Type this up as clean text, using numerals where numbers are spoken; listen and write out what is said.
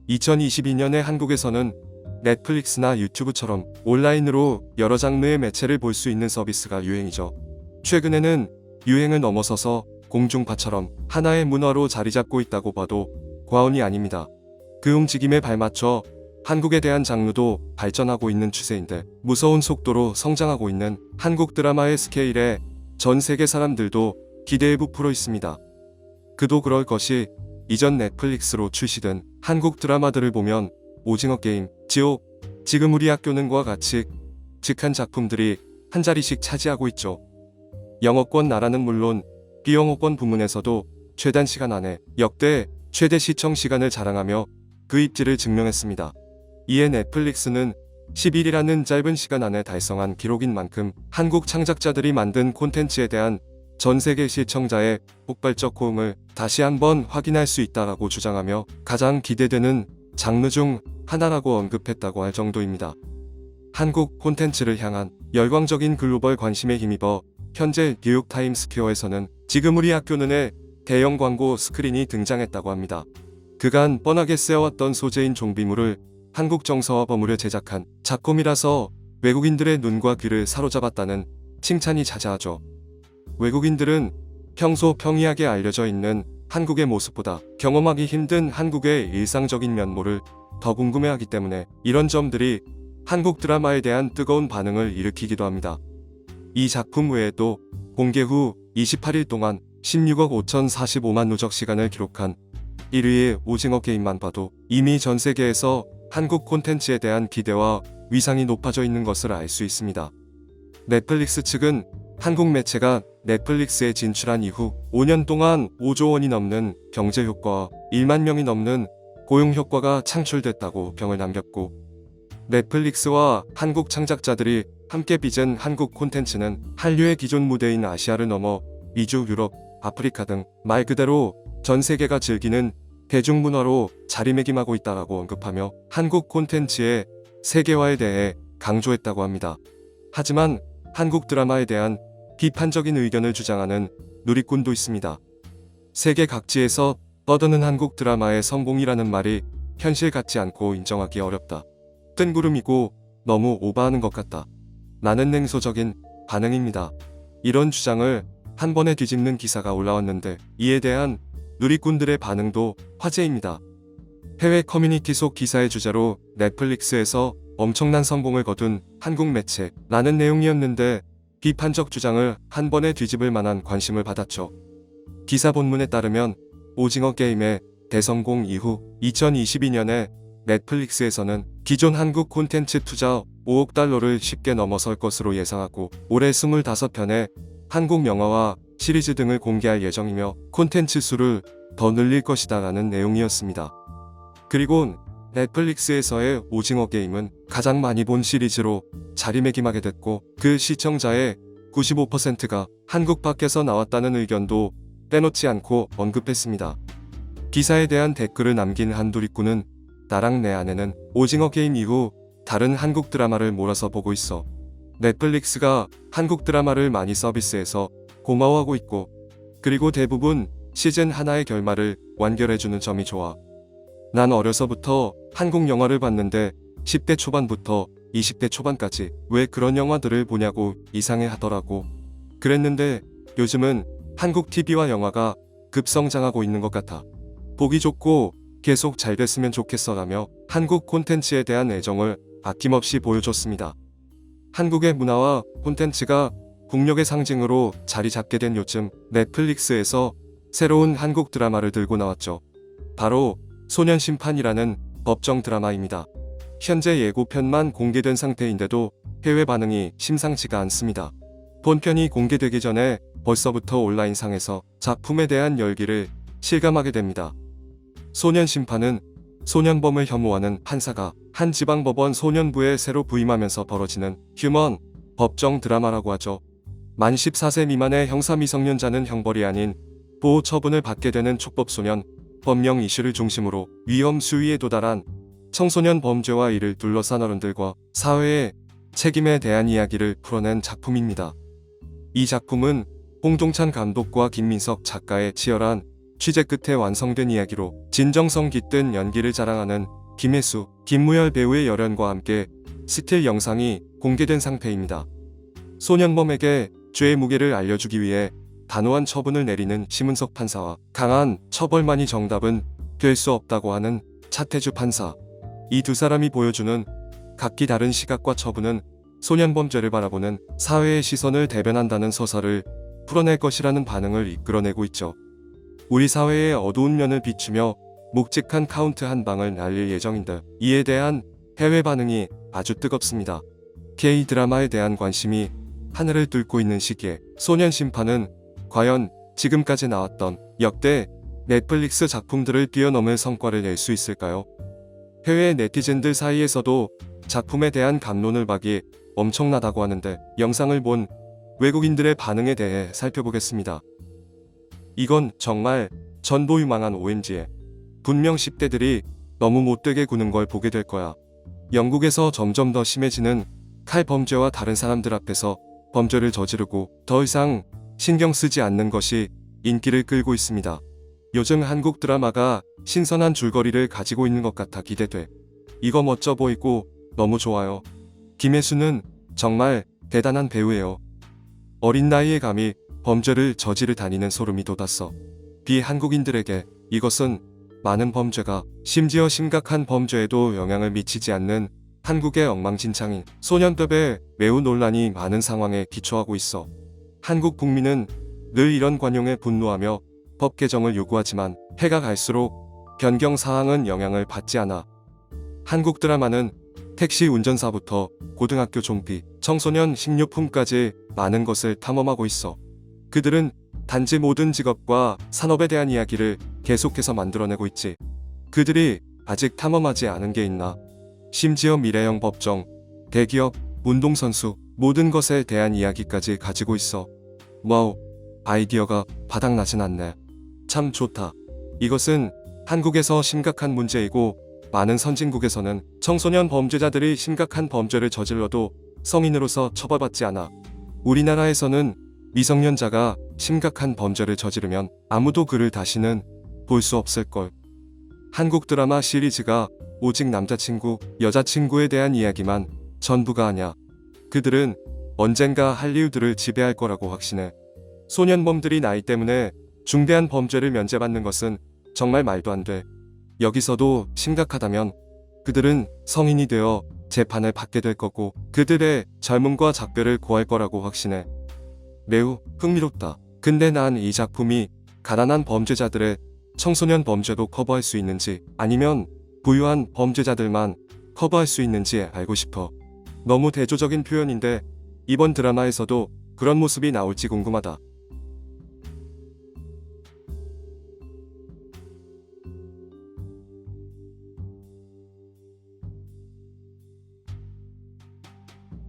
2022년에 한국에서는 넷플릭스나 유튜브처럼 온라인으로 여러 장르의 매체를 볼 수 있는 서비스가 유행이죠. 최근에는 유행을 넘어서서 공중파처럼 하나의 문화로 자리 잡고 있다고 봐도 과언이 아닙니다. 그 움직임에 발맞춰 한국에 대한 장르도 발전하고 있는 추세인데, 무서운 속도로 성장하고 있는 한국 드라마의 스케일에 전 세계 사람들도 기대에 부풀어 있습니다. 그도 그럴 것이, 이전 넷플릭스로 출시된 한국 드라마들을 보면 오징어 게임, 지옥, 지금 우리 학교는과 같이 직한 작품들이 한 자리씩 차지하고 있죠. 영어권 나라는 물론 비영어권 부문에서도 최단 시간 안에 역대 최대 시청 시간을 자랑하며 그 입지를 증명했습니다. 이에 넷플릭스는 10일이라는 짧은 시간 안에 달성한 기록인 만큼 한국 창작자들이 만든 콘텐츠에 대한 전 세계 시청자의 폭발적 호응을 다시 한번 확인할 수 있다라고 주장하며 가장 기대되는 장르 중 하나라고 언급했다고 할 정도입니다. 한국 콘텐츠를 향한 열광적인 글로벌 관심에 힘입어 현재 뉴욕 타임스퀘어에서는 지금 우리 학교는의 대형 광고 스크린이 등장했다고 합니다. 그간 뻔하게 쓰여왔던 소재인 좀비물을 한국 정서와 버무려 제작한 작품이라서 외국인들의 눈과 귀를 사로잡았다는 칭찬이 자자하죠. 외국인들은 평소 평이하게 알려져 있는 한국의 모습보다 경험하기 힘든 한국의 일상적인 면모를 더 궁금해하기 때문에 이런 점들이 한국 드라마에 대한 뜨거운 반응을 일으키기도 합니다. 이 작품 외에도 공개 후 28일 동안 16억 5,045만 누적 시간을 기록한 1위의 오징어 게임만 봐도 이미 전 세계에서 한국 콘텐츠에 대한 기대와 위상이 높아져 있는 것을 알 수 있습니다. 넷플릭스 측은 한국 매체가 넷플릭스에 진출한 이후 5년 동안 5조 원이 넘는 경제 효과와 1만 명이 넘는 고용 효과가 창출됐다고 평을 남겼고, 넷플릭스와 한국 창작자들이 함께 빚은 한국 콘텐츠는 한류의 기존 무대인 아시아를 넘어 미주, 유럽, 아프리카 등 말 그대로 전 세계가 즐기는 대중문화로 자리매김하고 있다라고 언급하며 한국 콘텐츠의 세계화에 대해 강조했다고 합니다. 하지만 한국 드라마에 대한 비판적인 의견을 주장하는 누리꾼도 있습니다. 세계 각지에서 떠드는 한국 드라마의 성공이라는 말이 현실 같지 않고 인정하기 어렵다. 뜬구름이고 너무 오버하는 것 같다. 라는 냉소적인 반응입니다. 이런 주장을 한 번에 뒤집는 기사가 올라왔는데, 이에 대한 누리꾼들의 반응도 화제입니다. 해외 커뮤니티 속 기사의 주제로 넷플릭스에서 엄청난 성공을 거둔 한국 매체라는 내용이었는데, 비판적 주장을 한 번에 뒤집을 만한 관심을 받았죠. 기사 본문에 따르면 오징어 게임의 대성공 이후 2022년에 넷플릭스에서는 기존 한국 콘텐츠 투자 5억 달러를 쉽게 넘어설 것으로 예상하고 올해 25편의 한국 영화와 시리즈 등을 공개할 예정이며 콘텐츠 수를 더 늘릴 것이다 라는 내용이었습니다. 그리고 넷플릭스에서의 오징어 게임은 가장 많이 본 시리즈로 자리매김하게 됐고, 그 시청자의 95%가 한국 밖에서 나왔다는 의견도 빼놓지 않고 언급했습니다. 기사에 대한 댓글을 남긴 한 누리꾼은 나랑 내 아내는 오징어 게임 이후 다른 한국 드라마를 몰아서 보고 있어. 넷플릭스가 한국 드라마를 많이 서비스해서 고마워하고 있고, 그리고 대부분 시즌 하나의 결말을 완결해주는 점이 좋아. 난 어려서부터 한국 영화를 봤는데 10대 초반부터 20대 초반까지 왜 그런 영화들을 보냐고 이상해 하더라고. 그랬는데 요즘은 한국 TV와 영화가 급성장하고 있는 것 같아. 보기 좋고 계속 잘 됐으면 좋겠어 라며 한국 콘텐츠에 대한 애정을 아낌없이 보여줬습니다. 한국의 문화와 콘텐츠가 국력의 상징으로 자리 잡게 된 요즘, 넷플릭스에서 새로운 한국 드라마를 들고 나왔죠. 바로 소년심판이라는 법정 드라마입니다. 현재 예고편만 공개된 상태인데도 해외 반응이 심상치가 않습니다. 본편이 공개되기 전에 벌써부터 온라인상에서 작품에 대한 열기를 실감하게 됩니다. 소년심판은 소년범을 혐오하는 판사가 한 지방법원 소년부에 새로 부임하면서 벌어지는 휴먼 법정 드라마라고 하죠. 만 14세 미만의 형사 미성년자는 형벌이 아닌 보호 처분을 받게 되는 촉법소년 법령 이슈를 중심으로 위험 수위에 도달한 청소년 범죄와 이를 둘러싼 어른들과 사회의 책임에 대한 이야기를 풀어낸 작품입니다. 이 작품은 홍종찬 감독과 김민석 작가의 치열한 취재 끝에 완성된 이야기로 진정성 깃든 연기를 자랑하는 김혜수, 김무열 배우의 열연과 함께 스틸 영상이 공개된 상태입니다. 소년범에게 죄의 무게를 알려주기 위해 단호한 처분을 내리는 심은석 판사와 강한 처벌만이 정답은 될 수 없다고 하는 차태주 판사. 이 두 사람이 보여주는 각기 다른 시각과 처분은 소년범죄를 바라보는 사회의 시선을 대변한다는 서사를 풀어낼 것이라는 반응을 이끌어내고 있죠. 우리 사회의 어두운 면을 비추며 묵직한 카운트 한 방을 날릴 예정인데 이에 대한 해외 반응이 아주 뜨겁습니다. K-드라마에 대한 관심이 하늘을 뚫고 있는 시기에 소년 심판은 과연 지금까지 나왔던 역대 넷플릭스 작품들을 뛰어넘을 성과를 낼 수 있을까요? 해외 네티즌들 사이에서도 작품에 대한 감론을 박이 엄청나다고 하는데 영상을 본 외국인들의 반응에 대해 살펴보겠습니다. 이건 정말 전보유망한 OMG에 분명 10대들이 너무 못되게 구는 걸 보게 될 거야. 영국에서 점점 더 심해지는 칼범죄와 다른 사람들 앞에서 범죄를 저지르고 더 이상 신경 쓰지 않는 것이 인기를 끌고 있습니다. 요즘 한국 드라마가 신선한 줄거리를 가지고 있는 것 같아 기대돼. 이거 멋져 보이고 너무 좋아요. 김혜수는 정말 대단한 배우예요. 어린 나이에 감히 범죄를 저지르 다니는 소름이 돋았어. 비한국인들에게 이것은 많은 범죄가 심지어 심각한 범죄에도 영향을 미치지 않는 한국의 엉망진창인 소년법에 매우 논란이 많은 상황에 기초하고 있어. 한국 국민은 늘 이런 관용에 분노하며 법 개정을 요구하지만 해가 갈수록 변경 사항은 영향을 받지 않아. 한국 드라마는 택시 운전사부터 고등학교 종비, 청소년 식료품까지 많은 것을 탐험하고 있어. 그들은 단지 모든 직업과 산업에 대한 이야기를 계속해서 만들어내고 있지. 그들이 아직 탐험하지 않은 게 있나? 심지어 미래형 법정, 대기업, 운동선수, 모든 것에 대한 이야기까지 가지고 있어. 와우, 아이디어가 바닥나진 않네. 참 좋다. 이것은 한국에서 심각한 문제이고 많은 선진국에서는 청소년 범죄자들이 심각한 범죄를 저질러도 성인으로서 처벌받지 않아. 우리나라에서는 미성년자가 심각한 범죄를 저지르면 아무도 그를 다시는 볼 수 없을걸. 한국 드라마 시리즈가 오직 남자친구, 여자친구에 대한 이야기만 전부가 아냐. 그들은 언젠가 할리우드를 지배할 거라고 확신해. 소년범들이 나이 때문에 중대한 범죄를 면제받는 것은 정말 말도 안 돼. 여기서도 심각하다면 그들은 성인이 되어 재판을 받게 될 거고 그들의 젊음과 작별을 고할 거라고 확신해. 매우 흥미롭다. 근데 난 이 작품이 가난한 범죄자들의 청소년 범죄도 커버할 수 있는지 아니면 부유한 범죄자들만 커버할 수 있는지 알고 싶어. 너무 대조적인 표현인데 이번 드라마에서도 그런 모습이 나올지 궁금하다.